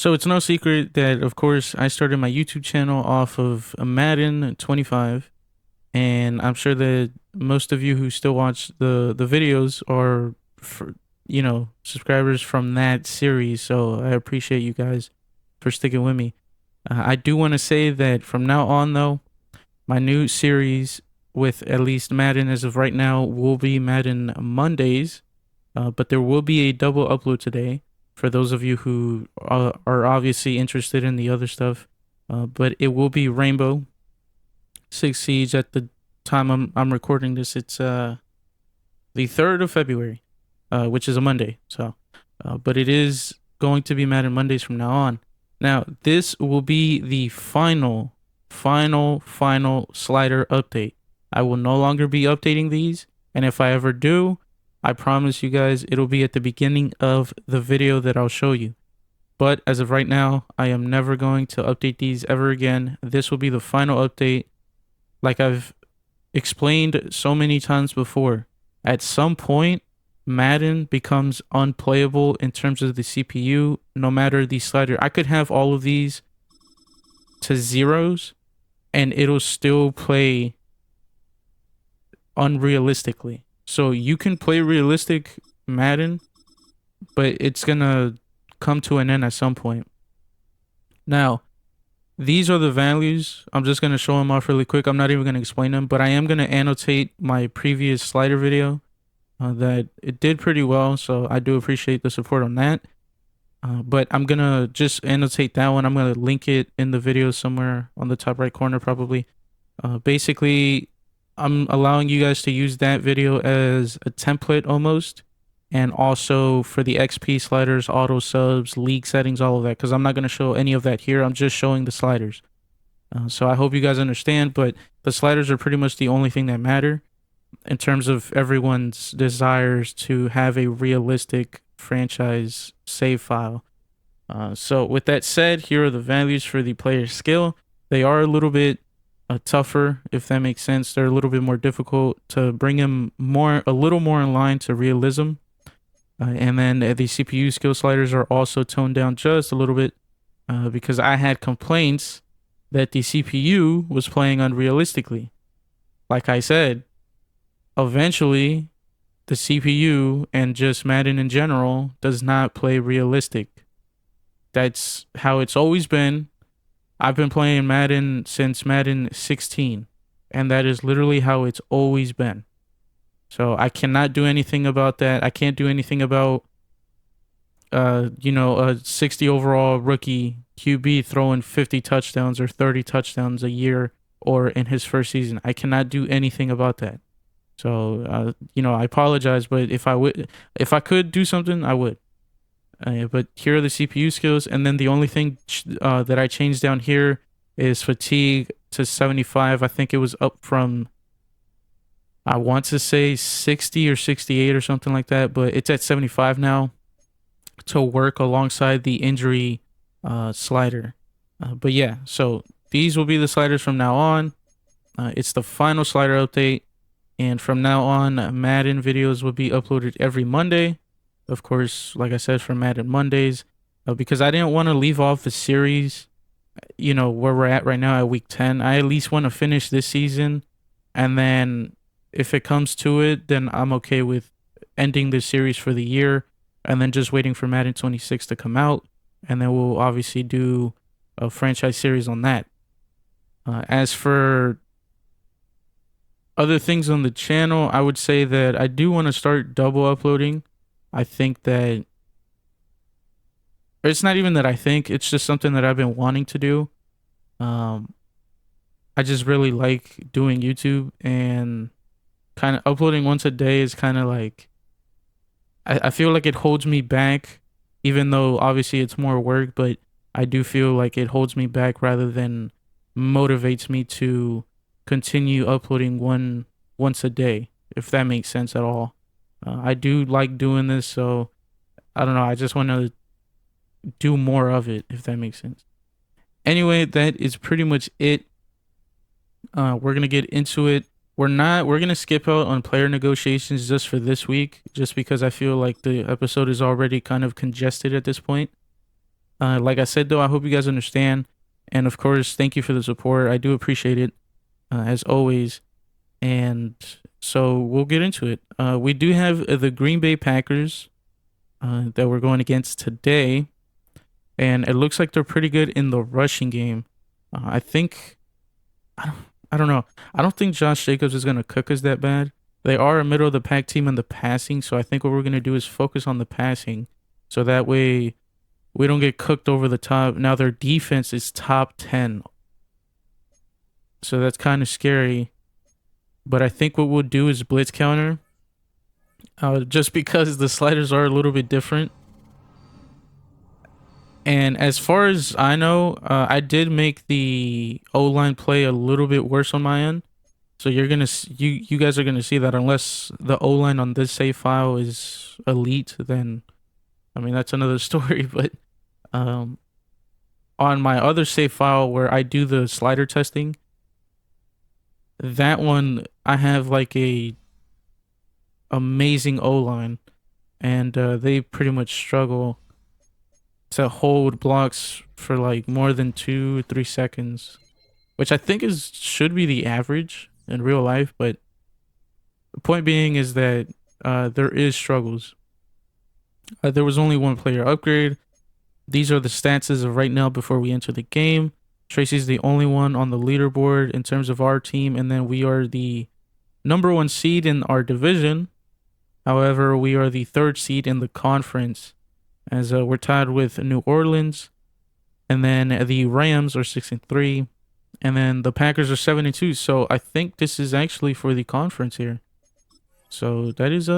So it's no secret that, of course, I started my YouTube channel off of a Madden 25, and I'm sure that most of you who still watch the videos are, for, subscribers from that series. So I appreciate you guys for sticking with me. I do want to say that from now on, though, my new series with at least Madden as of right now will be Madden Mondays, but there will be a double upload today for those of you who are obviously interested in the other stuff. But it will be Rainbow Six Siege at the time I'm recording this. It's the 3rd of February, which is a Monday. But it is going to be Madden Mondays from now on. Now, this will be the final slider update. I will no longer be updating these, and if I ever do, I promise you guys it'll be at the beginning of the video that I'll show you. But as of right now, I am never going to update these ever again. This will be the final update. Like I've explained so many times before, at some point, Madden becomes unplayable in terms of the CPU, no matter the slider. I could have all of these to zeros and it'll still play unrealistically. So you can play realistic Madden, but it's gonna come to an end at some point. Now, these are the values. I'm just gonna show them off really quick. I'm not even gonna explain them, but I am gonna annotate my previous slider video that it did pretty well. So I do appreciate the support on that. But I'm gonna just annotate that one. I'm gonna link it in the video somewhere on the top right corner, probably. Basically, I'm allowing you guys to use that video as a template almost, and also for the XP sliders, auto subs, league settings, all of that, because I'm not going to show any of that here. I'm just showing the sliders. So I hope you guys understand, but the sliders are pretty much the only thing that matter in terms of everyone's desires to have a realistic franchise save file. So with that said, here are the values for the player skill. They are a little bit tougher, if that makes sense. They're a little bit more difficult to bring them a little more in line to realism. And then the CPU skill sliders are also toned down just a little bit because I had complaints that the CPU was playing unrealistically. Like I said, eventually the CPU and just Madden in general does not play realistic. That's how it's always been. I've been playing Madden since Madden 16, and that is literally how it's always been. So I cannot do anything about that. I can't do anything about, a 60 overall rookie QB throwing 50 touchdowns or 30 touchdowns a year or in his first season. I cannot do anything about that. So, I apologize, but if I could do something, I would. But here are the CPU skills, and then the only thing that I changed down here is fatigue to 75. I think it was up from, I want to say 60 or 68 or something like that, but it's at 75 now to work alongside the injury slider. But yeah, so these will be the sliders from now on. It's the final slider update, and from now on, Madden videos will be uploaded every Monday. Of course, like I said, for Madden Mondays, because I didn't want to leave off the series, where we're at right now at week 10. I at least want to finish this season, and then if it comes to it, then I'm okay with ending the series for the year and then just waiting for Madden 26 to come out, and then we'll obviously do a franchise series on that. As for other things on the channel, I would say that I do want to start double uploading. I think that it's not even that I think, it's just something that I've been wanting to do. I just really like doing YouTube, and kind of uploading once a day is kind of like, I feel like it holds me back, even though obviously it's more work, but I do feel like it holds me back rather than motivates me to continue uploading once a day, if that makes sense at all. I do like doing this, so I don't know. I just want to do more of it, if that makes sense. Anyway, that is pretty much it. We're going to get into it. We're going to skip out on player negotiations just for this week, just because I feel like the episode is already kind of congested at this point. Like I said, though, I hope you guys understand. And of course, thank you for the support. I do appreciate it, as always. And so we'll get into it. We do have the Green Bay Packers that we're going against today. And it looks like they're pretty good in the rushing game. I think, I don't, I don't know. I don't think Josh Jacobs is going to cook us that bad. They are a middle of the pack team in the passing. So I think what we're going to do is focus on the passing. So that way we don't get cooked over the top. Now their defense is top 10. So that's kind of scary. But I think what we'll do is blitz counter. Just because the sliders are a little bit different. And as far as I know, I did make the O-line play a little bit worse on my end. So you're gonna you guys are gonna see that unless the O-line on this save file is elite, then I mean that's another story. But um, on my other save file where I do the slider testing, that one I have like a amazing O-line, and they pretty much struggle to hold blocks for like more than 2 3 seconds, which I think is should be the average in real life. But the point being is that there is struggles. There was only one player upgrade. These are the stats as of right now before we enter the game. Tracy's the only one on the leaderboard in terms of our team, and then we are the number 1 seed in our division. However, we are the 3rd seed in the conference, as we're tied with New Orleans, and then the Rams are 6-3, and then the Packers are 7-2. So I think this is actually for the conference here. So that is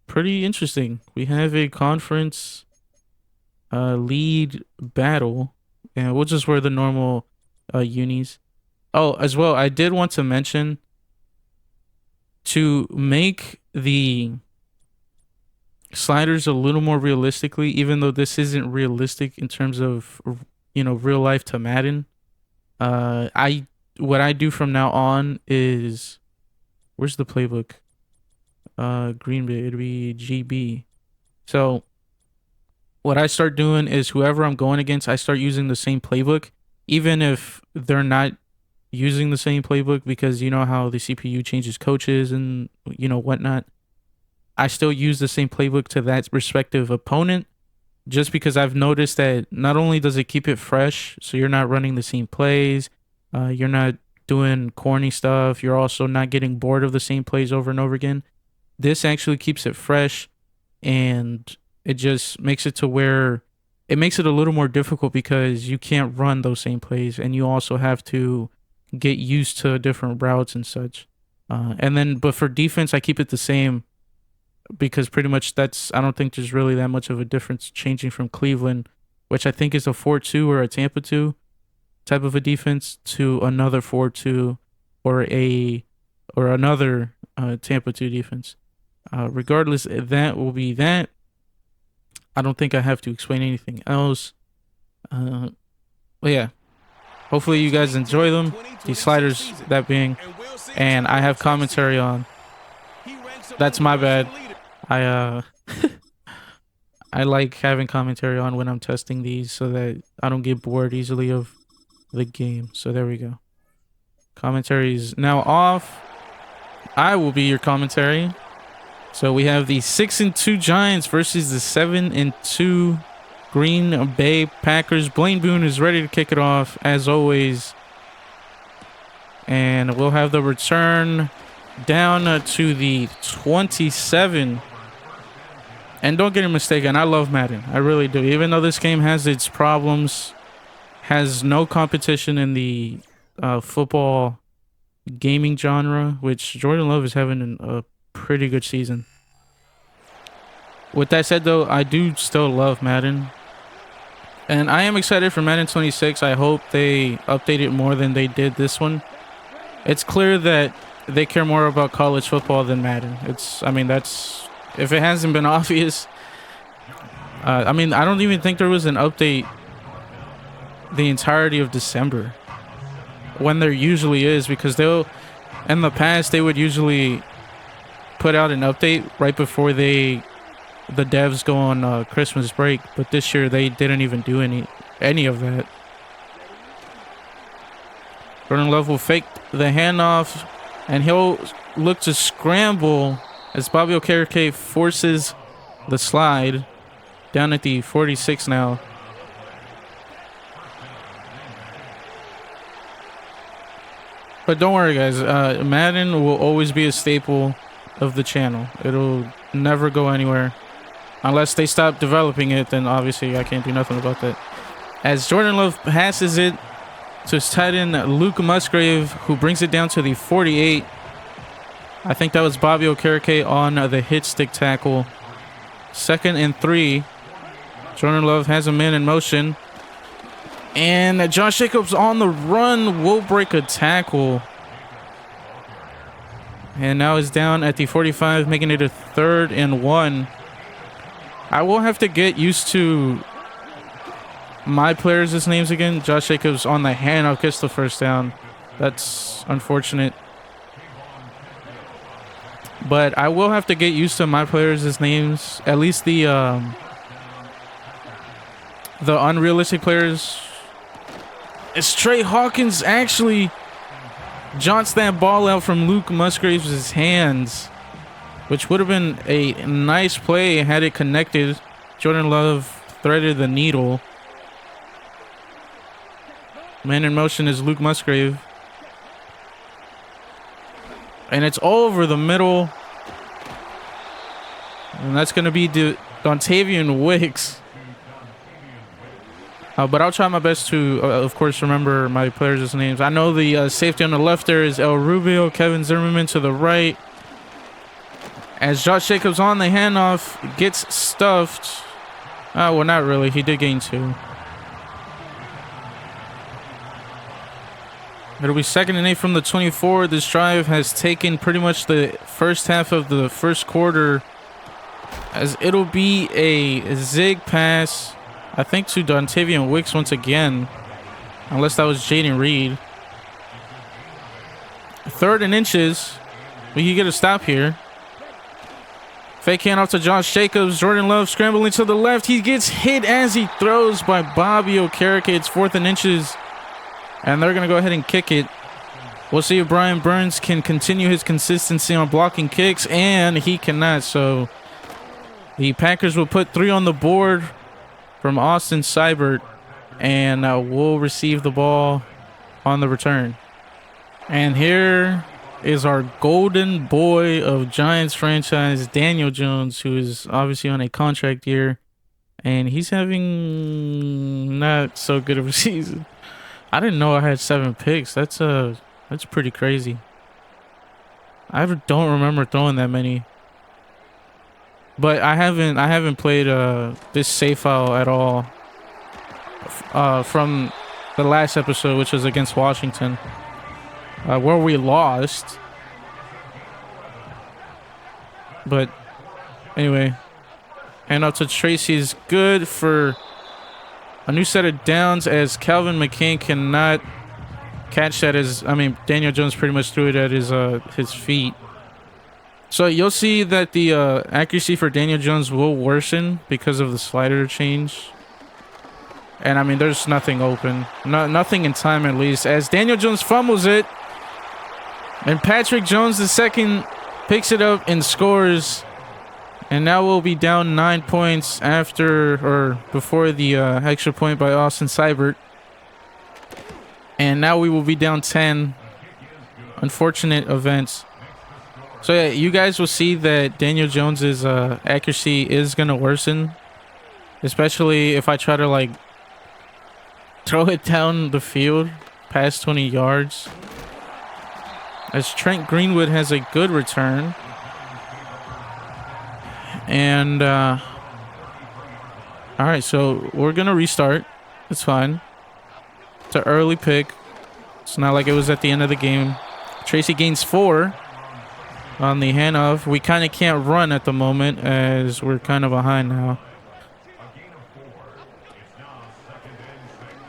pretty interesting. We have a conference lead battle, and we'll just wear the normal unis. Oh, as well, I did want to mention to make the sliders a little more realistically, even though this isn't realistic in terms of real life to Madden. I what I do from now on is, where's the playbook? Green Bay, it'd be GB. So what I start doing is whoever I'm going against, I start using the same playbook, even if they're not using the same playbook, because you know how the CPU changes coaches and whatnot. I still use the same playbook to that respective opponent, just because I've noticed that not only does it keep it fresh, so you're not running the same plays, you're not doing corny stuff, you're also not getting bored of the same plays over and over again. This actually keeps it fresh, and it just makes it to where it makes it a little more difficult because you can't run those same plays, and you also have to get used to different routes and such. But for defense, I keep it the same, because pretty much I don't think there's really that much of a difference changing from Cleveland, which I think is a 4-2 or a Tampa 2 type of a defense, to another 4-2 or another Tampa 2 defense. Regardless, that will be that. I don't think I have to explain anything else. But yeah, hopefully you guys enjoy them, these sliders, that being, and I have commentary on. That's my bad. I I like having commentary on when I'm testing these so that I don't get bored easily of the game. So there we go. Commentary is now off. I will be your commentary. So we have the 6-2 Giants versus the 7-2 Green Bay Packers. Blaine Boone is ready to kick it off as always. And we'll have the return down to the 27. And don't get me mistaken, I love Madden. I really do. Even though this game has its problems, has no competition in the football gaming genre, which Jordan Love is having a pretty good season. With that said, though, I do still love Madden. And I am excited for Madden 26. I hope they update it more than they did this one. It's clear that they care more about college football than Madden. That's, if it hasn't been obvious. I don't even think there was an update the entirety of December, when there usually is, because in the past, they would usually put out an update right before they the devs go on Christmas break, but this year they didn't even do any of that. Jordan Love will fake the handoff, and he'll look to scramble as Bobby Okereke forces the slide down at the 46 now. But don't worry, guys. Madden will always be a staple of the channel. It'll never go anywhere. Unless they stop developing it, then obviously I can't do nothing about that. As Jordan Love passes it to his tight end, Luke Musgrave, who brings it down to the 48. I think that was Bobby Okereke on the hit stick tackle. 2nd and 3. Jordan Love has a man in motion. And Josh Jacobs on the run will break a tackle. And now is down at the 45, making it a 3rd and 1. I will have to get used to my players' names again. Josh Jacobs on the handoff gets the first down. That's unfortunate. But I will have to get used to my players' names. At least the unrealistic players. It's Trey Hawkins actually jaunts that ball out from Luke Musgrave's hands, which would have been a nice play had it connected. Jordan Love threaded the needle. Man in motion is Luke Musgrave. And it's over the middle. And that's going to be Dontavian Wicks. But I'll try my best to, of course, remember my players' names. I know the safety on the left there is El Rubio, Kevin Zimmerman to the right. As Josh Jacobs on the handoff gets stuffed. Well, not really. He did gain 2. It'll be 2nd and 8 from the 24. This drive has taken pretty much the first half of the first quarter, as it'll be a zig pass, I think, to Dontavian Wicks once again, unless that was Jaden Reed. 3rd and inches. We can get a stop here. Fake handoff to Josh Jacobs. Jordan Love scrambling to the left. He gets hit as he throws by Bobby Okereke. It's 4th and inches. And they're going to go ahead and kick it. We'll see if Brian Burns can continue his consistency on blocking kicks. And he cannot. So the Packers will put 3 on the board from Austin Seibert. And will receive the ball on the return. And here is our golden boy of Giants franchise, Daniel Jones, who is obviously on a contract year. And he's having not so good of a season. I didn't know I had 7 picks. That's pretty crazy. I don't remember throwing that many. But I haven't played this save file at all from the last episode, which was against Washington, where we lost. But anyway, hand out to Tracy is good for a new set of downs, as Calvin McCain cannot catch that. Daniel Jones pretty much threw it at his feet. So you'll see that the accuracy for Daniel Jones will worsen because of the slider change. And there's nothing open. Nothing in time, at least, as Daniel Jones fumbles it. And Patrick Jones II picks it up and scores. And now we'll be down 9 points before the extra point by Austin Seibert. And now we will be down 10. Unfortunate events. So yeah, you guys will see that Daniel Jones's accuracy is going to worsen. Especially if I try to throw it down the field past 20 yards. As Trent Greenwood has a good return. And, all right, so we're going to restart. It's fine. It's an early pick. It's not like it was at the end of the game. Tracy gains 4 on the handoff. We kind of can't run at the moment as we're kind of behind now.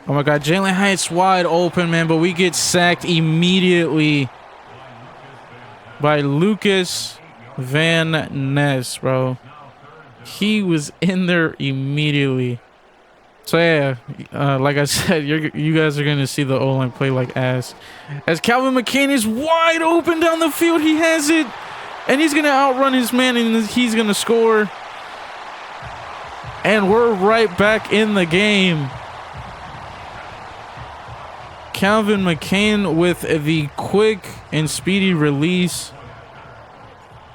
Oh, my God. Jalen Hyatt's wide open, man, but we get sacked immediately by Lucas Van Ness, bro. He was in there immediately. So yeah, like I said, you guys are gonna see the O-line play like ass. As Calvin McCain is wide open down the field, he has it, and he's gonna outrun his man, and he's gonna score. And we're right back in the game. Calvin McCain with the quick and speedy release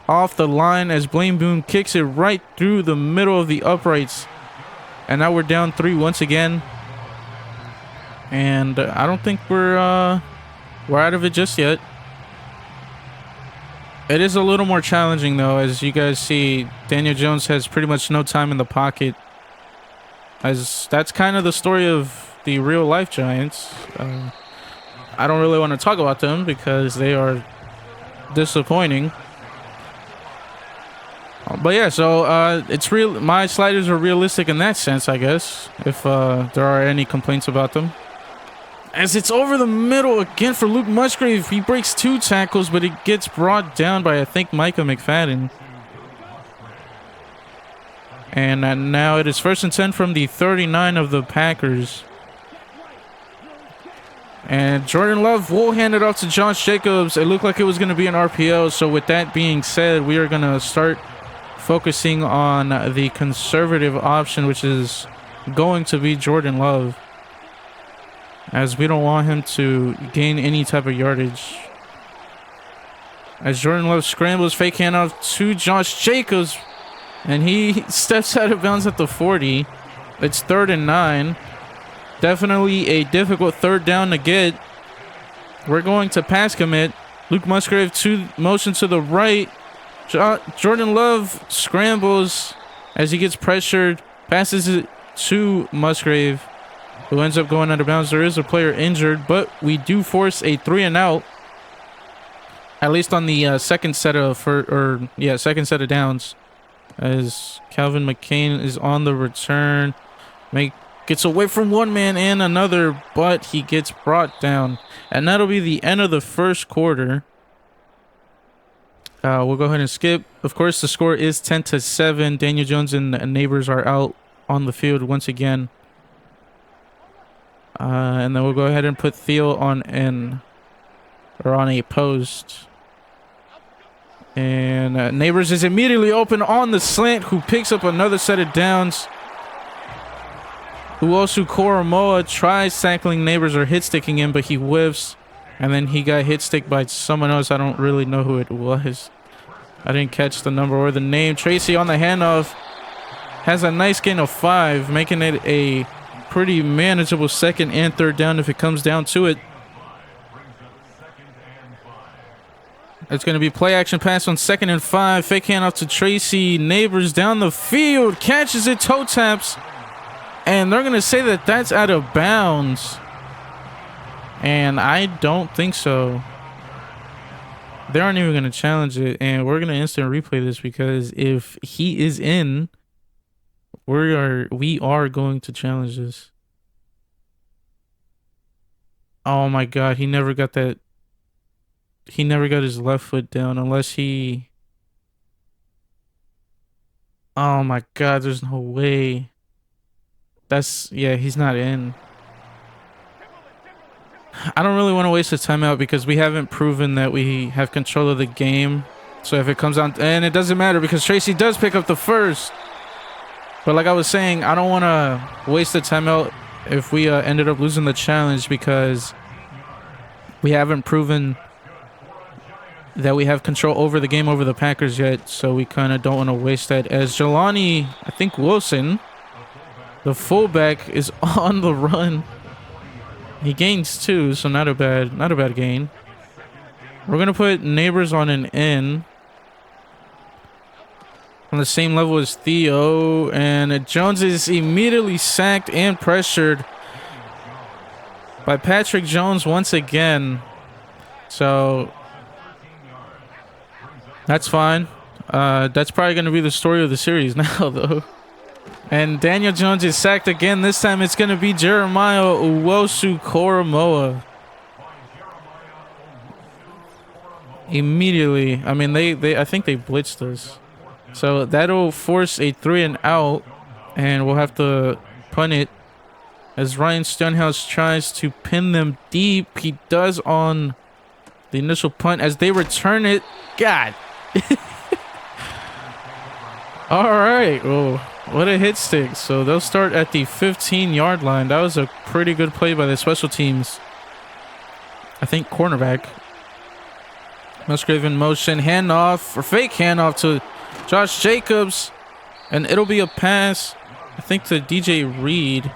off the line as Blaine Boone kicks it right through the middle of the uprights. And now we're down 3 once again. And I don't think we're out of it just yet. It is a little more challenging though, as you guys see. Daniel Jones has pretty much no time in the pocket, as that's kind of the story of the real life Giants. I don't really want to talk about them because they are disappointing. But yeah, so it's real. My sliders are realistic in that sense, I guess, if there are any complaints about them. As it's over the middle again for Luke Musgrave. He breaks 2 tackles, but it gets brought down by, I think, Micah McFadden. And now it is 1st and 10 from the 39 of the Packers. And Jordan Love will hand it off to Josh Jacobs. It looked like it was going to be an RPO. So with that being said, we are going to start focusing on the conservative option, which is going to be Jordan Love, as we don't want him to gain any type of yardage. As Jordan Love scrambles, fake handoff to Josh Jacobs, and he steps out of bounds at the 40. It's 3rd and 9. Definitely a difficult 3rd down to get. We're going to pass commit. Luke Musgrave to motion to the right. Jordan Love scrambles as he gets pressured, passes it to Musgrave, who ends up going out of bounds. There is a player injured, but we do force a 3 and out, at least on the second set of downs, as Calvin McCain is on the return. Gets away from one man and another, but he gets brought down, and that'll be the end of the first quarter. We'll go ahead and skip. Of course, the score is 10-7. Daniel Jones and Neighbors are out on the field once again. And then we'll go ahead and put Theo on a post. And Neighbors is immediately open on the slant, who picks up another set of downs. Uosu Koromoa tries tackling Neighbors or hit sticking him, but he whiffs. And then he got hit stick by someone else. I don't really know who it was. I didn't catch the number or the name. Tracy on the handoff has a nice gain of 5, making it a pretty manageable 2nd and 3rd down if it comes down to it. It's going to be play action pass on 2nd and 5. Fake handoff to Tracy. Neighbors down the field. Catches it, toe taps. And they're going to say that that's out of bounds. And I don't think so. They aren't even going to challenge it. And we're going to instant replay this, because if he is in, we are going to challenge this. Oh my God, he never got that. He never got his left foot down unless he... Oh my God, there's no way. Yeah, he's not in. I don't really want to waste a timeout because we haven't proven that we have control of the game. So if it comes down, and it doesn't matter because Tracy does pick up the first. But like I was saying, I don't want to waste the timeout if we ended up losing the challenge, because we haven't proven that we have control over the game over the Packers yet. So we kind of don't want to waste that, as Jelani, I think Wilson, the fullback, is on the run. He gains 2, so not a bad gain. We're gonna put Neighbors on an N, on the same level as Theo, and Jones is immediately sacked and pressured by Patrick Jones once again. So that's fine. That's probably gonna be the story of the series now, though. And Daniel Jones is sacked again. This time it's going to be Jeremiah Uwosu Koromoa. Immediately. I mean, I think they blitzed us. So that'll force a 3-and-out, and we'll have to punt it as Ryan Stonehouse tries to pin them deep. He does on the initial punt as they return it. God. All right. Oh, what a hit stick. So they'll start at the 15-yard line. That was a pretty good play by the special teams. I think cornerback. Musgrave in motion. Handoff or fake handoff to Josh Jacobs. And it'll be a pass, I think, to DJ Reed.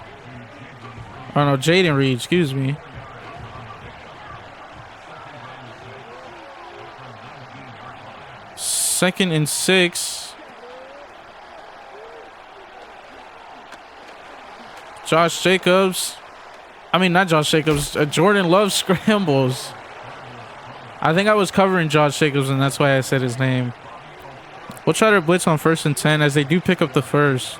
Oh, no, Jaden Reed. Excuse me. Second and 6. Josh Jacobs. I mean, not Josh Jacobs. Jordan Love scrambles. I think I was covering Josh Jacobs, and that's why I said his name. We'll try to blitz on 1st and 10 as they do pick up the first.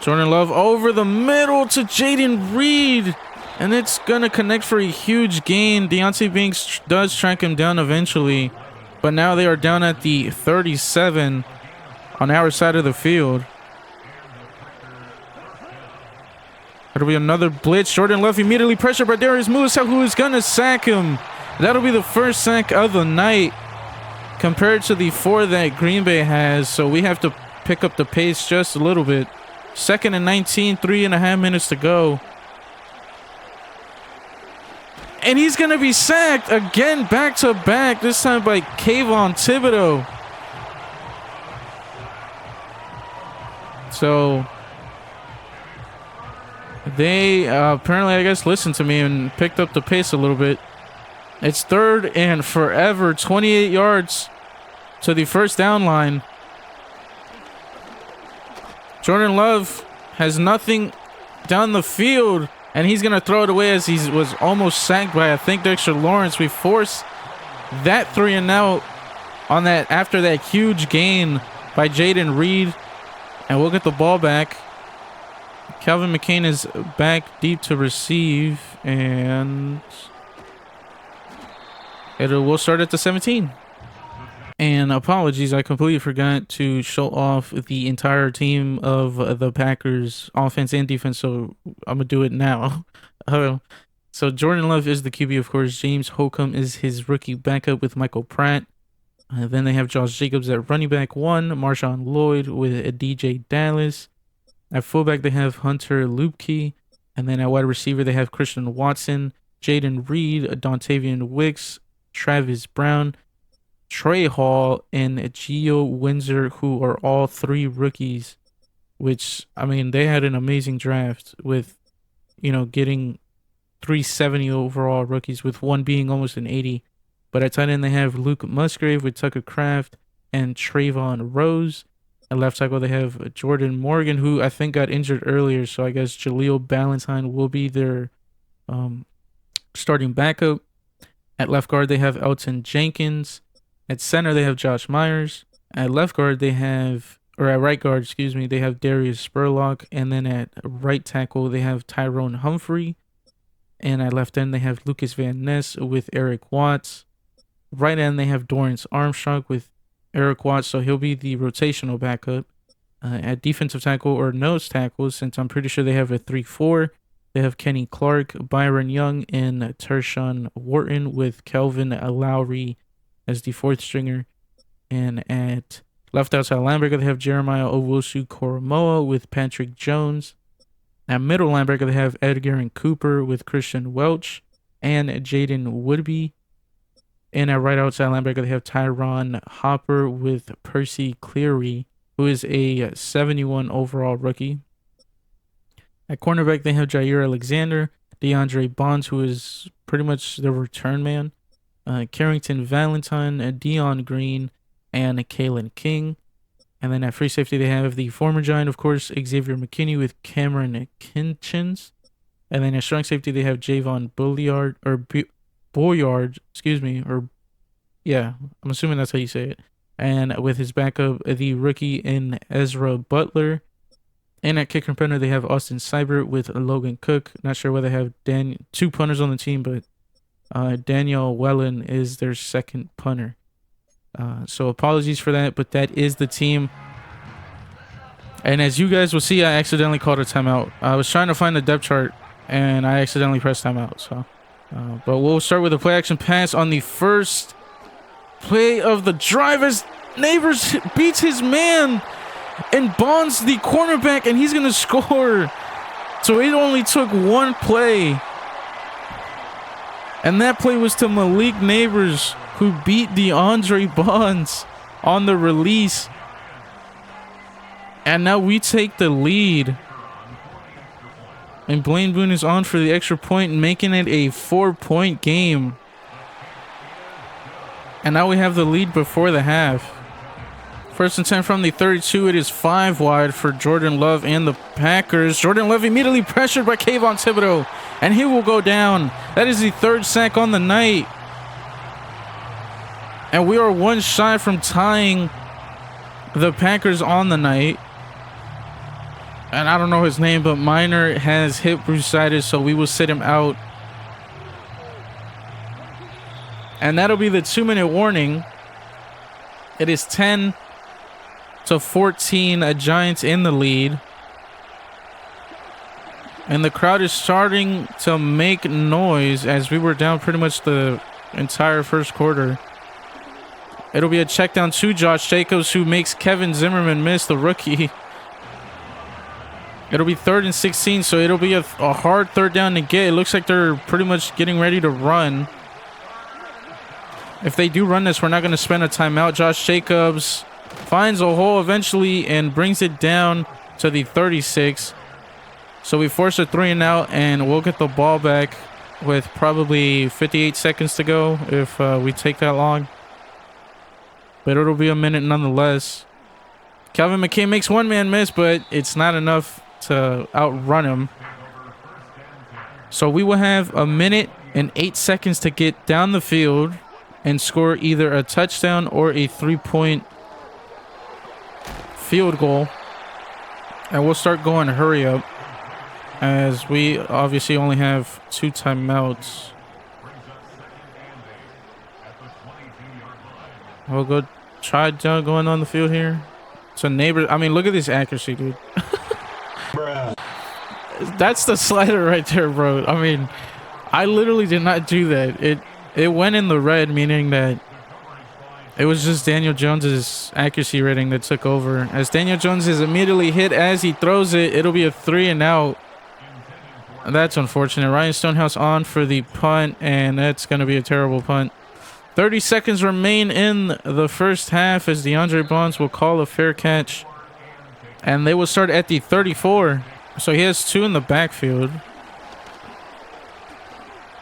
Jordan Love over the middle to Jaden Reed. And it's going to connect for a huge gain. Deontay Banks does track him down eventually. But now they are down at the 37 on our side of the field. That'll be another blitz. Jordan Love immediately pressured by Darius Musa, who is going to sack him. That'll be the first sack of the night compared to the 4 that Green Bay has. So we have to pick up the pace just a little bit. 2nd and 19, 3.5 minutes to go. And he's going to be sacked again, back to back, this time by Kayvon Thibodeau. So they apparently, I guess, listened to me and picked up the pace a little bit. It's 3rd and forever, 28 yards to the first down line. Jordan Love has nothing down the field, and he's going to throw it away as he was almost sacked by, I think, Dexter Lawrence. We force that 3-and-out on that after that huge gain by Jaden Reed, and we'll get the ball back. Calvin McCain is back deep to receive, and we'll start at the 17. And apologies, I completely forgot to show off the entire team of the Packers, offense and defense, so I'm going to do it now. So Jordan Love is the QB, of course. James Holcomb is his rookie backup with Michael Pratt. Then they have Josh Jacobs at running back 1, Marshawn Lloyd with DJ Dallas. At fullback, they have Hunter Lupke. And then at wide receiver, they have Christian Watson, Jaden Reed, Dontavian Wicks, Travis Brown, Trey Hall, and Gio Windsor, who are all 3 rookies, which, I mean, they had an amazing draft with, getting 370 overall rookies, with one being almost an 80. But at tight end, they have Luke Musgrave with Tucker Kraft and Trayvon Rose. At left tackle, they have Jordan Morgan, who I think got injured earlier, so I guess Jaleel Ballantyne will be their starting backup. At left guard, they have Elton Jenkins. At center, they have Josh Myers. At left guard, at right guard, they have Darius Spurlock. And then at right tackle, they have Tyrone Humphrey. And at left end, they have Lucas Van Ness with Eric Watts. Right end, they have Dorrance Armstrong with Eric Watts, so he'll be the rotational backup. At defensive tackle or nose tackle, since I'm pretty sure they have a 3-4, they have Kenny Clark, Byron Young, and Tershawn Wharton with Kelvin Lowry as the 4th stringer. And at left outside linebacker, they have Jeremiah Owusu-Koromoa with Patrick Jones. At middle linebacker, they have Edgar and Cooper with Christian Welch and Jaden Woodby. And at right outside linebacker, they have Tyron Hopper with Percy Cleary, who is a 71 overall rookie. At cornerback, they have Jair Alexander, DeAndre Bonds, who is pretty much the return man, Carrington Valentine, Dion Green, and Kalen King. And then at free safety, they have the former Giant, of course, Xavier McKinney with Cameron Kinchins. And then at strong safety, they have Javon Boyard, I'm assuming that's how you say it. And with his backup, the rookie in Ezra Butler. And at kicker punter, they have Austin Seibert with Logan Cook. Not sure whether they have 2 punters on the team, but Daniel Wellen is their second punter. So apologies for that, but that is the team. And as you guys will see, I accidentally called a timeout. I was trying to find the depth chart, and I accidentally pressed timeout. So, but we'll start with a play action pass on the first play of the drive as Neighbors beats his man and bonds the cornerback, and he's going to score. So it only took one play. And that play was to Malik Neighbors, who beat DeAndre Bonds on the release. And now we take the lead. And Blaine Boone is on for the extra point, making it a 4-point game. And now we have the lead before the half. First and 10 from the 32. It is 5 wide for Jordan Love and the Packers. Jordan Love immediately pressured by Kayvon Thibodeau, and he will go down. That is the 3rd sack on the night. And we are one shy from tying the Packers on the night. And I don't know his name, but Minor has hip bursitis, so we will sit him out. And that'll be the 2-minute warning. It is 10-14, Giants in the lead. And the crowd is starting to make noise as we were down pretty much the entire first quarter. It'll be a check down to Josh Jacobs, who makes Kevin Zimmerman miss, the rookie. It'll be 3rd and 16, so it'll be a hard 3rd down to get. It looks like they're pretty much getting ready to run. If they do run this, we're not going to spend a timeout. Josh Jacobs finds a hole eventually and brings it down to the 36. So we force a 3 and out, and we'll get the ball back with probably 58 seconds to go if we take that long. But it'll be a minute nonetheless. Calvin McKay makes one man miss, but it's not enough to outrun him. So we will have a minute and 8 seconds to get down the field and score either a touchdown or a 3-point field goal. And we'll start going hurry up, as we obviously only have 2 timeouts. We'll go try going on the field here. So Neighbors, I mean, look at this accuracy, dude. That's the slider right there, bro. I mean, I literally did not do that. It went in the red, meaning that it was just Daniel Jones's accuracy rating that took over. As Daniel Jones is immediately hit as he throws it, it'll be a 3 and out. That's unfortunate. Ryan Stonehouse on for the punt, and that's going to be a terrible punt. 30 seconds remain in the first half as DeAndre Bonds will call a fair catch. And they will start at the 34. So he has 2 in the backfield.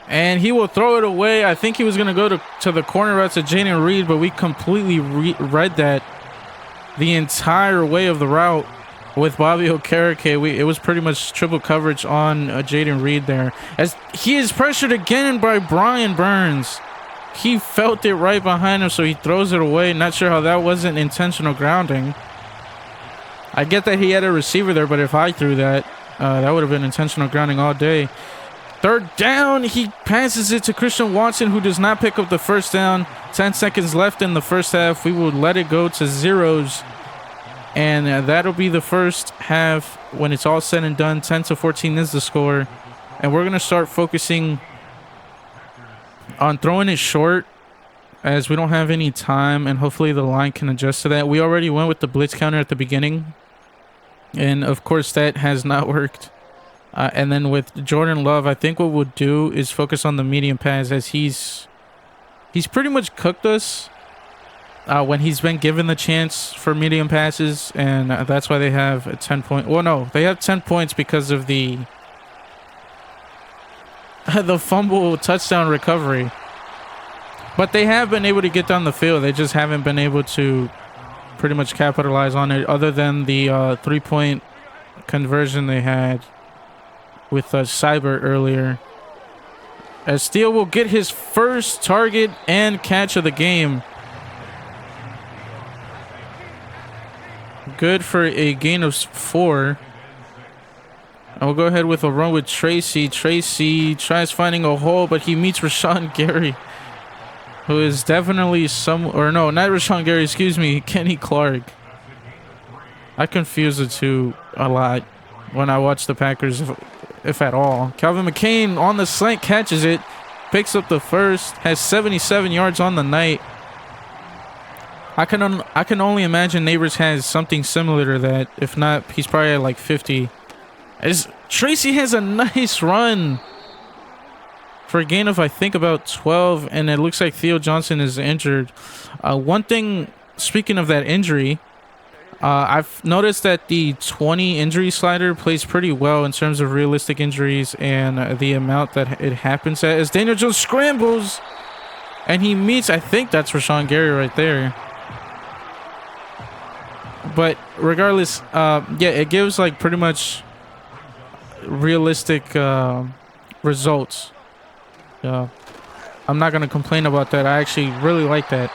And he will throw it away. I think he was going to go to the corner route to Jaden Reed, but we completely read that the entire way of the route with Bobby Okereke. It was pretty much triple coverage on Jaden Reed there. As he is pressured again by Brian Burns. He felt it right behind him, so he throws it away. Not sure how that wasn't intentional grounding. I get that he had a receiver there, but if I threw that, that would have been intentional grounding all day. 3rd down, he passes it to Christian Watson, who does not pick up the first down. 10 seconds left in the first half. We will let it go to zeros. And that'll be the first half when it's all said and done. 10-14 is the score. And we're going to start focusing on throwing it short, as we don't have any time, and hopefully the line can adjust to that. We already went with the blitz counter at the beginning, and of course that has not worked. And then with Jordan Love, I think what we'll do is focus on the medium pass, as he's pretty much cooked us when he's been given the chance for medium passes, and that's why they have a 10 point. Well, no, they have 10 points because of the fumble touchdown recovery. But they have been able to get down the field. They just haven't been able to pretty much capitalize on it, other than the 3-point conversion they had with Seibert earlier. As Steele will get his first target and catch of the game. Good for a gain of 4. And we'll go ahead with a run with Tracy. Tracy tries finding a hole, but he meets Rashawn Gary. who is definitely some, or no, not Rashawn Gary, excuse me, Kenny Clark. I confuse the two a lot when I watch the Packers, if at all. Calvin McCain on the slant catches it, picks up the first, has 77 yards on the night. I can only imagine Neighbors has something similar to that. If not, he's probably at like 50. As Tracy has a nice run for a gain of, I think, about 12, and it looks like Theo Johnson is injured. One thing, speaking of that injury, I've noticed that the 20 injury slider plays pretty well in terms of realistic injuries and the amount that it happens at. As Daniel Jones scrambles, and he meets, I think that's Rashawn Gary right there. But regardless, yeah, it gives like pretty much realistic results. I'm not gonna complain about that. I actually really like that.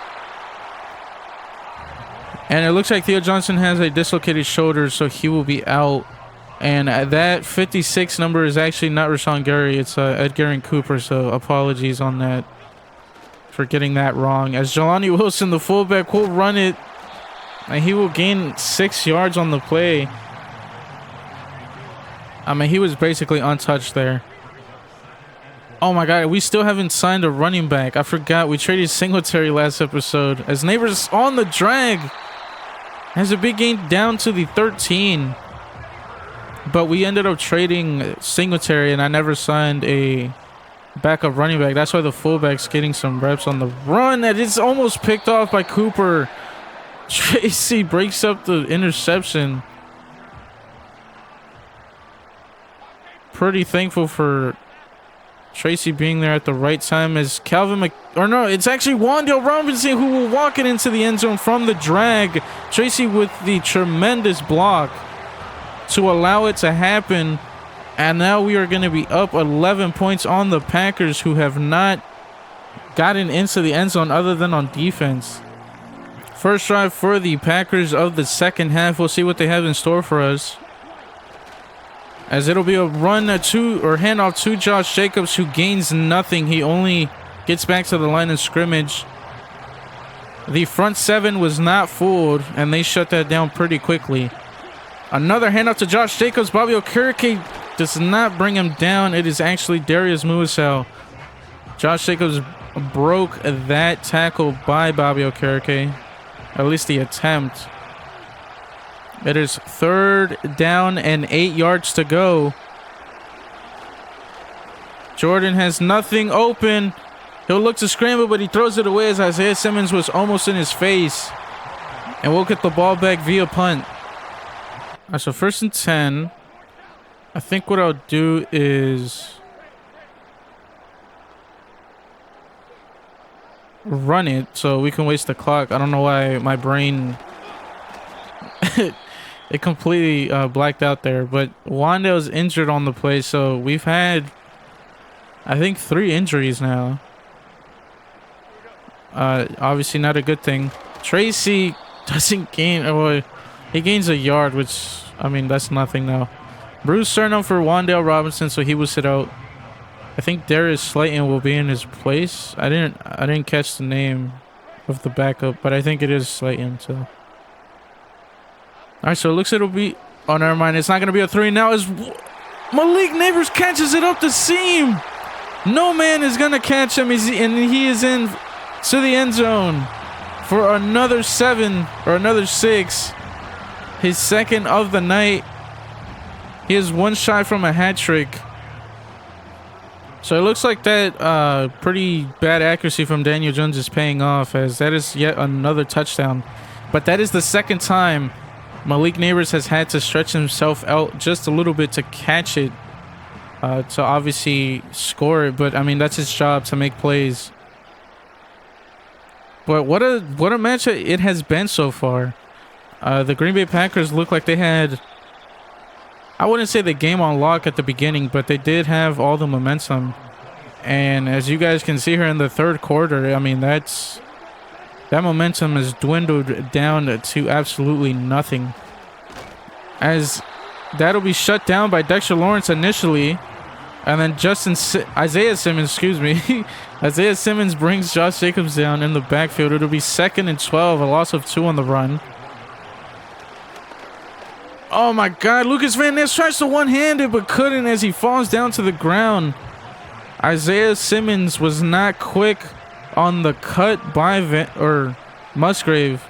And it looks like Theo Johnson has a dislocated shoulder, so he will be out. And that 56 number is actually not Rashawn Gary. It's Edgar and Cooper, so apologies on that for getting that wrong. As Jelani Wilson, the fullback, will run it. And he will gain 6 yards on the play. I mean, he was basically untouched there. Oh my God, we still haven't signed a running back. I forgot, we traded Singletary last episode. As Neighbors on the drag. Has a big gain down to the 13. But we ended up trading Singletary, and I never signed a backup running back. That's why the fullback's getting some reps on the run. That is almost picked off by Cooper. Tracy breaks up the interception. Pretty thankful for Tracy being there at the right time as it's actually Wan'Dale Robinson who will walk it into the end zone from the drag. Tracy with the tremendous block to allow it to happen. And now we are going to be up 11 points on the Packers, who have not gotten into the end zone other than on defense. First drive for the Packers of the second half. We'll see what they have in store for us. As it'll be a run to, or handoff to Josh Jacobs, who gains nothing. He only gets back to the line of scrimmage. The front seven was not fooled, and they shut that down pretty quickly. Another handoff to Josh Jacobs. Bobby Okereke does not bring him down. It is actually Darius Muasau. Josh Jacobs broke that tackle by Bobby Okereke. At least the attempt. It is 3rd down and 8 yards to go. Jordan has nothing open. He'll look to scramble, but he throws it away as Isaiah Simmons was almost in his face. And we'll get the ball back via punt. All right, so 1st and 10. I think what I'll do is run it so we can waste the clock. I don't know why my brain it completely blacked out there, but Wan'Dale's injured on the play, so we've had I think 3 injuries now. Obviously not a good thing. Tracy doesn't gain, well, he gains a yard, which I mean that's nothing now. Bruce Surnham for Wan'Dale Robinson, so he will sit out. I think Darius Slayton will be in his place. I didn't catch the name of the backup, but I think it is Slayton. So, all right. So it looks like it'll be. Oh, never mind. It's not gonna be a 3 now. As Malik Neighbors catches it up the seam. No man is gonna catch him. He is in to the end zone for another 7 or another 6. His 2nd of the night. He is 1 shy from a hat trick. So it looks like that pretty bad accuracy from Daniel Jones is paying off, as that is yet another touchdown. But that is the 2nd time Malik Neighbors has had to stretch himself out just a little bit to catch it, to obviously score it. But I mean, that's his job, to make plays. But what a match it has been so far. The Green Bay Packers look like they had, I wouldn't say the game on lock at the beginning, but they did have all the momentum. And as you guys can see here in the 3rd quarter, I mean, that momentum has dwindled down to absolutely nothing. As that'll be shut down by Dexter Lawrence initially, And then Isaiah Simmons, excuse me. Isaiah Simmons brings Josh Jacobs down in the backfield. It'll be 2nd and 12, a loss of 2 on the run. Oh my God, Lucas Van Ness tries to one-hand it, but couldn't as he falls down to the ground. Isaiah Simmons was not quick on the cut by Musgrave.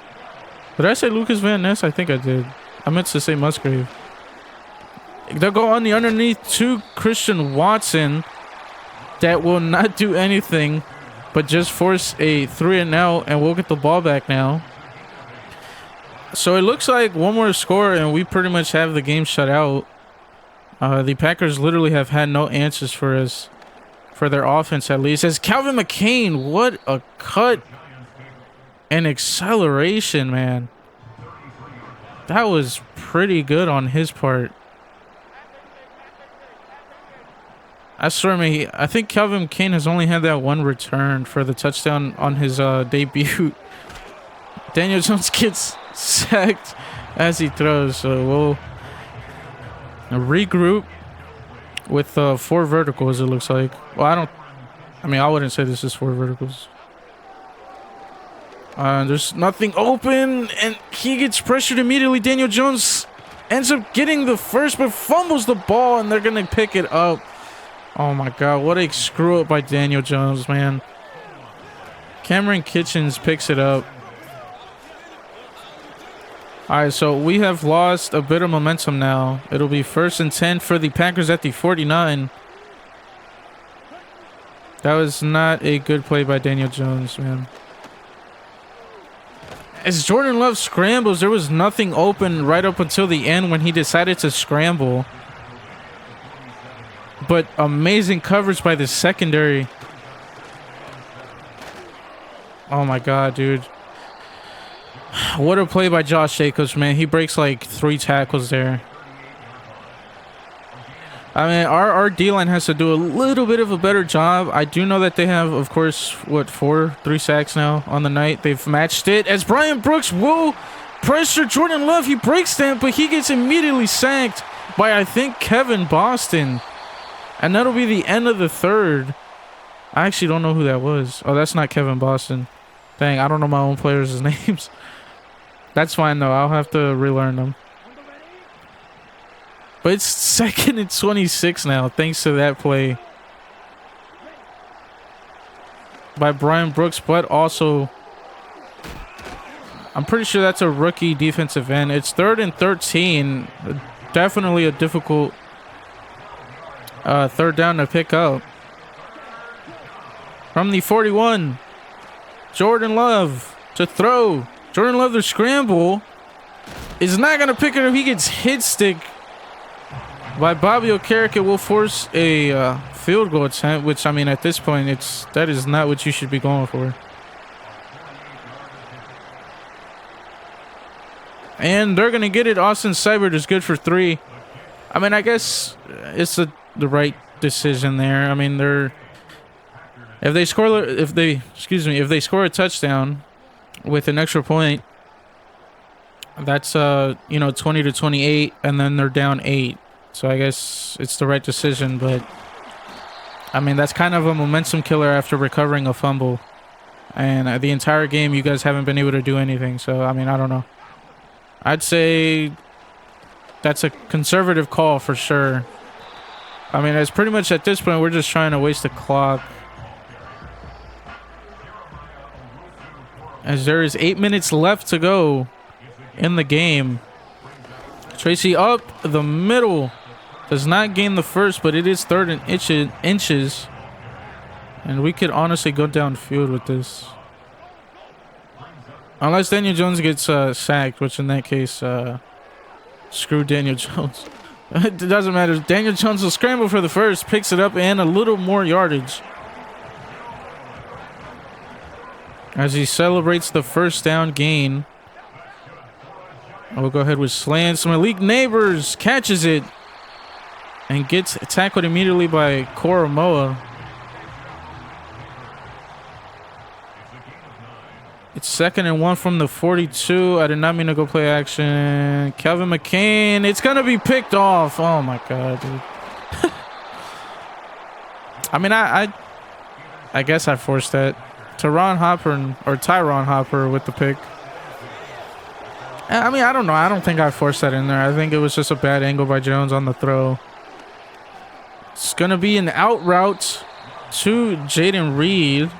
Did I say Lucas Van Ness? I think I did. I meant to say Musgrave. They'll go on the underneath to Christian Watson. That will not do anything but just force a 3-and-out, and we'll get the ball back now. So it looks like one more score and we pretty much have the game shut out. The Packers literally have had no answers for us, for their offense at least. As Calvin McCain, what a cut and acceleration, man. That was pretty good on his part. I swear, man, I think Calvin McCain has only had that one return for the touchdown on his debut. Daniel Jones gets sacked as he throws, so we'll regroup with 4 verticals, it looks like. Well, I wouldn't say this is 4 verticals. There's nothing open, and he gets pressured immediately. Daniel Jones ends up getting the first, but fumbles the ball, and they're going to pick it up. Oh my God, what a screw up by Daniel Jones, man. Cameron Kitchens picks it up. All right, so we have lost a bit of momentum now. It'll be 1st and 10 for the Packers at the 49. That was not a good play by Daniel Jones, man. As Jordan Love scrambles, there was nothing open right up until the end when he decided to scramble. But amazing coverage by the secondary. Oh my God, dude. What a play by Josh Jacobs, man. He breaks like 3 tackles there. I mean, our D-line has to do a little bit of a better job. I do know that they have, of course, what, 3 sacks now on the night. They've matched it as Brian Brooks will pressure Jordan Love. He breaks them, but he gets immediately sacked by, I think, Kevin Boston. And that'll be the end of the 3rd. I actually don't know who that was. Oh, that's not Kevin Boston. Dang, I don't know my own players' names. That's fine, though. I'll have to relearn them. But it's 2nd and 26 now, thanks to that play by Brian Brooks. But also, I'm pretty sure that's a rookie defensive end. It's 3rd and 13. Definitely a difficult 3rd down to pick up. From the 41, Jordan Love to throw. Jordan Love, the scramble, is not going to pick it up. He gets hit stick by Bobby Okereke. It will force a field goal attempt, which, I mean, at this point, that is not what you should be going for. And they're going to get it. Austin Seibert is good for 3. I mean, I guess it's the right decision there. I mean, if they score a touchdown with an extra point, that's 20-28, and then they're down 8. So I guess it's the right decision, but I mean, that's kind of a momentum killer after recovering a fumble. And the entire game, you guys haven't been able to do anything. So, I mean, I don't know. I'd say that's a conservative call for sure. I mean, it's pretty much at this point, we're just trying to waste the clock. As there is 8 minutes left to go in the game. Tracy up the middle. Does not gain the first, but it is 3rd and inches. And we could honestly go downfield with this. Unless Daniel Jones gets sacked, which in that case, screw Daniel Jones. It doesn't matter. Daniel Jones will scramble for the first, picks it up, and a little more yardage. As he celebrates the 1st down gain. We'll go ahead with slants. Malik Neighbors catches it and gets tackled immediately by Koromoa. It's 2nd and 1 from the 42. I did not mean to go play action. Calvin McCain. It's going to be picked off. Oh, my God, dude. I mean, I guess I forced that. Tyron Hopper with the pick. I mean, I don't know. I don't think I forced that in there. I think it was just a bad angle by Jones on the throw. It's going to be an out route to Jaden Reed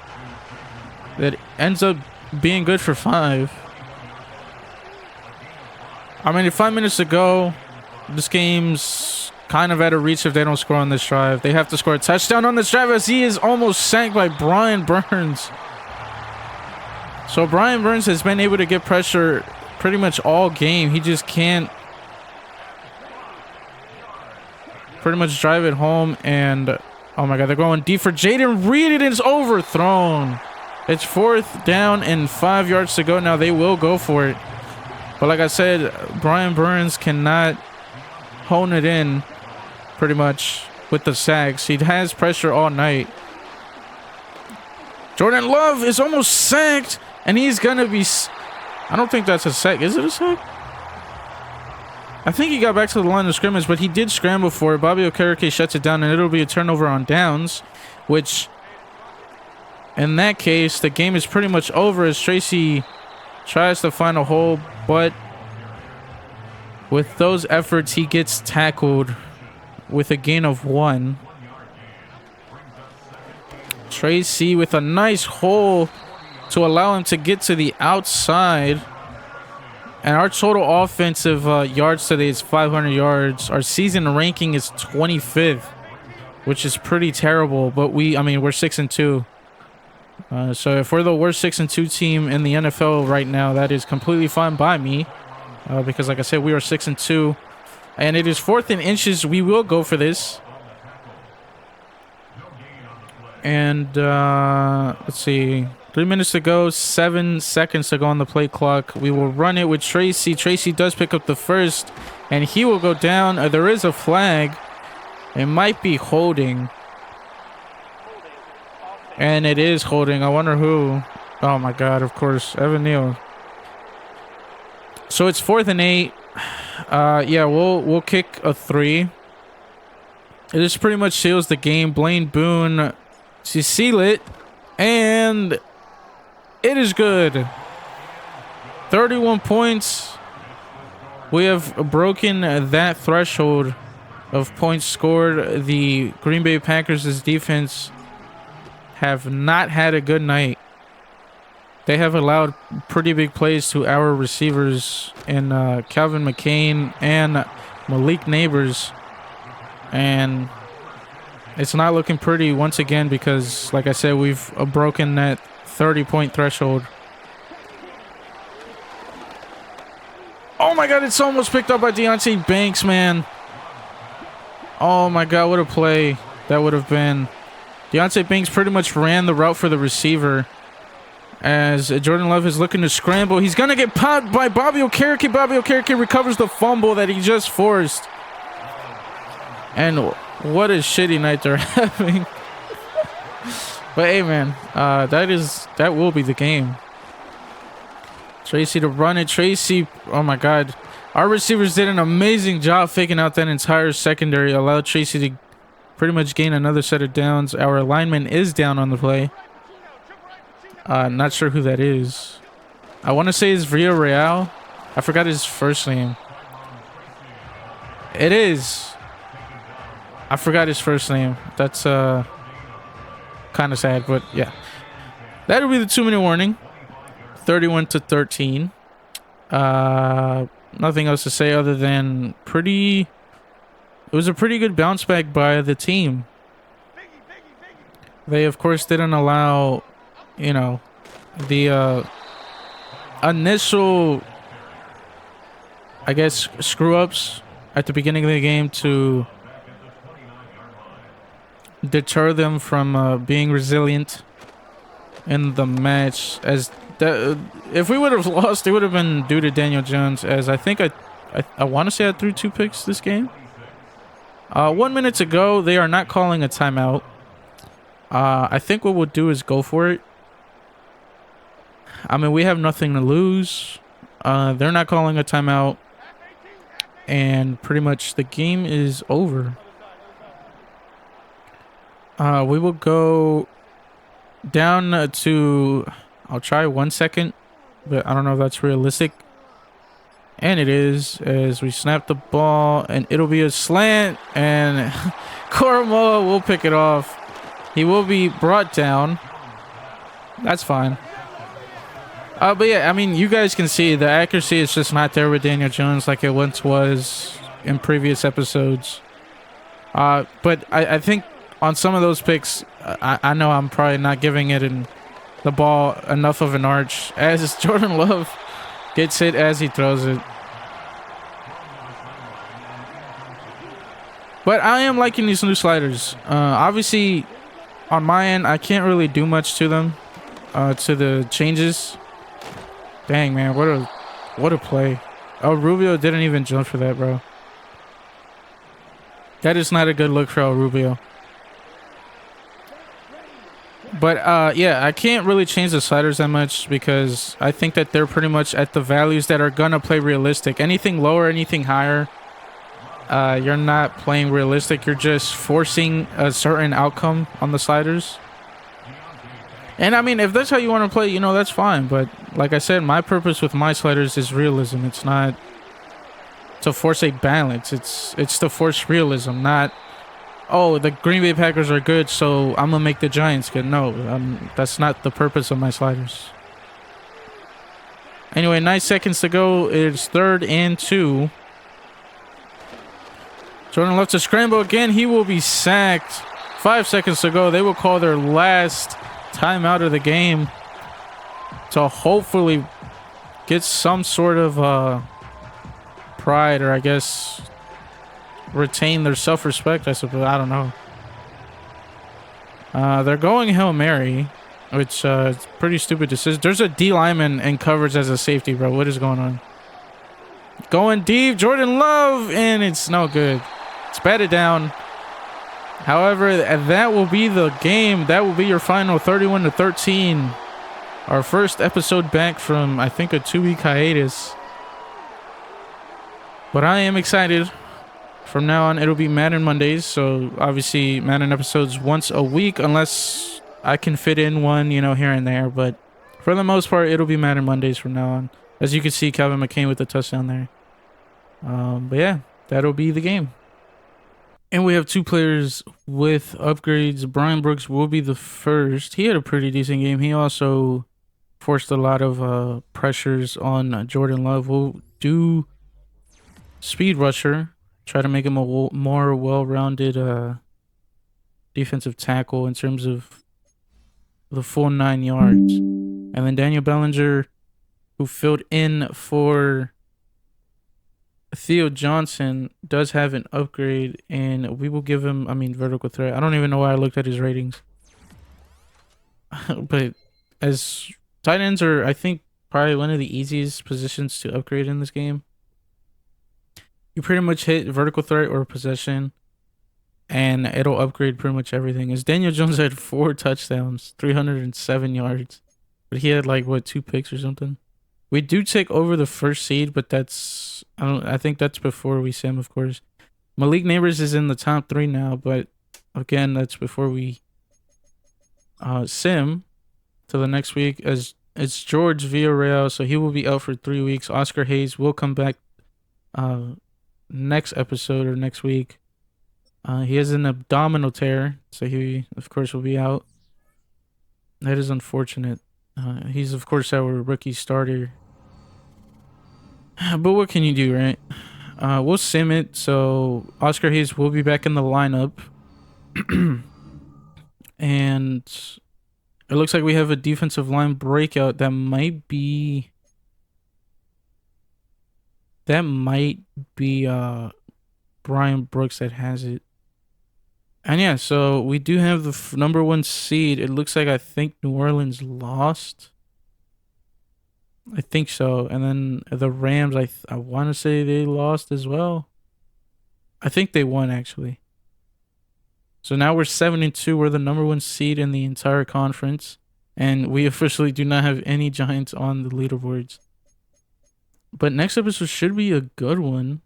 that ends up being good for 5. I mean, 5 minutes to go. This game's kind of out of reach if they don't score on this drive. They have to score a touchdown on this drive as he is almost sacked by Brian Burns. So Brian Burns has been able to get pressure pretty much all game. He just can't pretty much drive it home. And oh my God, they're going deep for Jaden Reed. It is overthrown. It's 4th down and 5 yards to go now. They will go for it. But like I said, Brian Burns cannot hone it in pretty much with the sacks. He has pressure all night. Jordan Love is almost sacked, and he's going to be... I don't think that's a sack. Is it a sack? I think he got back to the line of scrimmage, but he did scramble for it. Bobby Okereke shuts it down, and it'll be a turnover on downs, which in that case, the game is pretty much over as Tracy tries to find a hole, but with those efforts, he gets tackled with a gain of 1. Tracy with a nice hole to allow him to get to the outside. And our total offensive yards today is 500 yards. Our season ranking is 25th, which is pretty terrible. But we're 6-2. So if we're the worst 6-2 team in the NFL right now, that is completely fine by me. Because like I said, we are 6-2. And it is 4th and inches. We will go for this. And let's see. 3 minutes to go, 7 seconds to go on the play clock. We will run it with Tracy. Tracy does pick up the first, and he will go down. There is a flag. It might be holding. And it is holding. I wonder who. Oh, my God, of course. Evan Neal. So it's 4th and 8. Yeah, we'll kick a 3. It just pretty much seals the game. Blaine Boone to seal it. And it is good. 31 points. We have broken that threshold of points scored. The Green Bay Packers' defense have not had a good night. They have allowed pretty big plays to our receivers in Calvin McCain and Malik Neighbors. And it's not looking pretty once again because, like I said, we've broken that 30-point threshold. Oh, my God, it's almost picked up by Deontay Banks, man. Oh, my God, what a play that would have been. Deontay Banks pretty much ran the route for the receiver. As Jordan Love is looking to scramble. He's going to get popped by Bobby Okereke. Bobby Okereke recovers the fumble that he just forced. And what a shitty night they're having. But hey, man, that will be the game. Tracy to run it. Tracy, oh my God. Our receivers did an amazing job faking out that entire secondary. Allowed Tracy to pretty much gain another set of downs. Our lineman is down on the play. Not sure who that is. I want to say it's Villarreal. I forgot his first name. It is. I forgot his first name. That's kind of sad, but yeah. That'll be the 2-minute warning. 31-13. Nothing else to say other than it was a pretty good bounce back by the team. They, of course, didn't allow, the initial, I guess, screw-ups at the beginning of the game to deter them from being resilient in the match. As if we would have lost, it would have been due to Daniel Jones, as I think I want to say I threw 2 picks this game. 1 minute to go. They are not calling a timeout. I think what we'll do is go for it. I mean, we have nothing to lose. They're not calling a timeout. And pretty much the game is over. We will go down to. I'll try 1 second, but I don't know if that's realistic. And it is, as we snap the ball, and it'll be a slant, and Koromoa will pick it off. He will be brought down. That's fine. But yeah, I mean, you guys can see the accuracy is just not there with Daniel Jones like it once was in previous episodes. But I think on some of those picks, I know I'm probably not giving it the ball enough of an arch as Jordan Love gets hit as he throws it. But I am liking these new sliders. Obviously, on my end, I can't really do much to them, to the changes. Dang, man, what a play. Oh, Rubio didn't even jump for that, bro. That is not a good look for El Rubio. But yeah, I can't really change the sliders that much because I think that they're pretty much at the values that are gonna play realistic. Anything lower, anything higher, you're not playing realistic. You're just forcing a certain outcome on the sliders. And I mean, if that's how you want to play, you know, that's fine. But like I said, my purpose with my sliders is realism. It's not to force a balance. It's to force realism, not, oh, the Green Bay Packers are good, so I'm gonna make the Giants good. No, that's not the purpose of my sliders. Anyway, 9 seconds to go. It's 3rd and 2. Jordan Love to scramble again. He will be sacked. 5 seconds to go. They will call their last timeout of the game to hopefully get some sort of pride, or I guess retain their self-respect, I suppose. I don't know. They're going Hail Mary, which is pretty stupid decision. There's a D lineman in coverage as a safety, bro. What is going on? Going deep, Jordan Love, and it's no good. It's batted down. However, that will be the game. That will be your final, 31-13. Our first episode back from, I think, a 2-week hiatus. But I am excited. From now on, it'll be Madden Mondays. So, obviously, Madden episodes once a week, unless I can fit in one, you know, here and there. But for the most part, it'll be Madden Mondays from now on. As you can see, Calvin McCain with the touchdown there. But yeah, that'll be the game. And we have 2 players with upgrades. Brian Brooks will be the first. He had a pretty decent game. He also forced a lot of pressures on Jordan Love. We'll do speed rusher. Try to make him a more well-rounded defensive tackle in terms of the full 9 yards. And then Daniel Bellinger, who filled in for Theo Johnson, does have an upgrade, and we will give him, vertical threat. I don't even know why I looked at his ratings. But as tight ends are, I think, probably one of the easiest positions to upgrade in this game. You pretty much hit vertical threat or possession, and it'll upgrade pretty much everything. As Daniel Jones had 4 touchdowns, 307 yards, but he had like, what, 2 picks or something? We do take over the first seed, but that's, I think that's before we sim, of course. Malik Neighbors is in the top 3 now, but again, that's before we sim to the next week. As it's George Villarreal, so he will be out for 3 weeks. Oscar Hayes will come back next episode or next week. He has an abdominal tear, so he, of course, will be out. That is unfortunate. He's, of course, our rookie starter. But what can you do, right? We'll sim it, so Oscar Hayes will be back in the lineup. And it looks like we have a defensive line breakout that might be... Brian Brooks that has it. And yeah, so we do have the number 1 seed. It looks like, I think New Orleans lost. I think so. And then the Rams, I want to say they lost as well. I think they won, actually. So now we're 7-2. We're the number 1 seed in the entire conference. And we officially do not have any Giants on the leaderboards. But next episode should be a good one.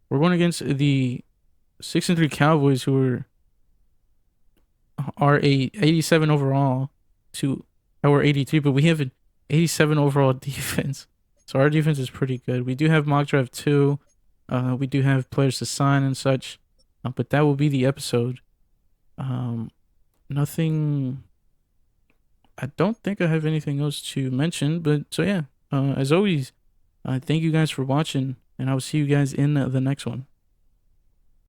We're going against the 6-3 Cowboys, who are our 87 overall to our 83, but we have an 87 overall defense. So our defense is pretty good. We do have mock draft 2. We do have players to sign and such. But that will be the episode. Nothing. I don't think I have anything else to mention, but so yeah. As always, thank you guys for watching, and I will see you guys in the next one.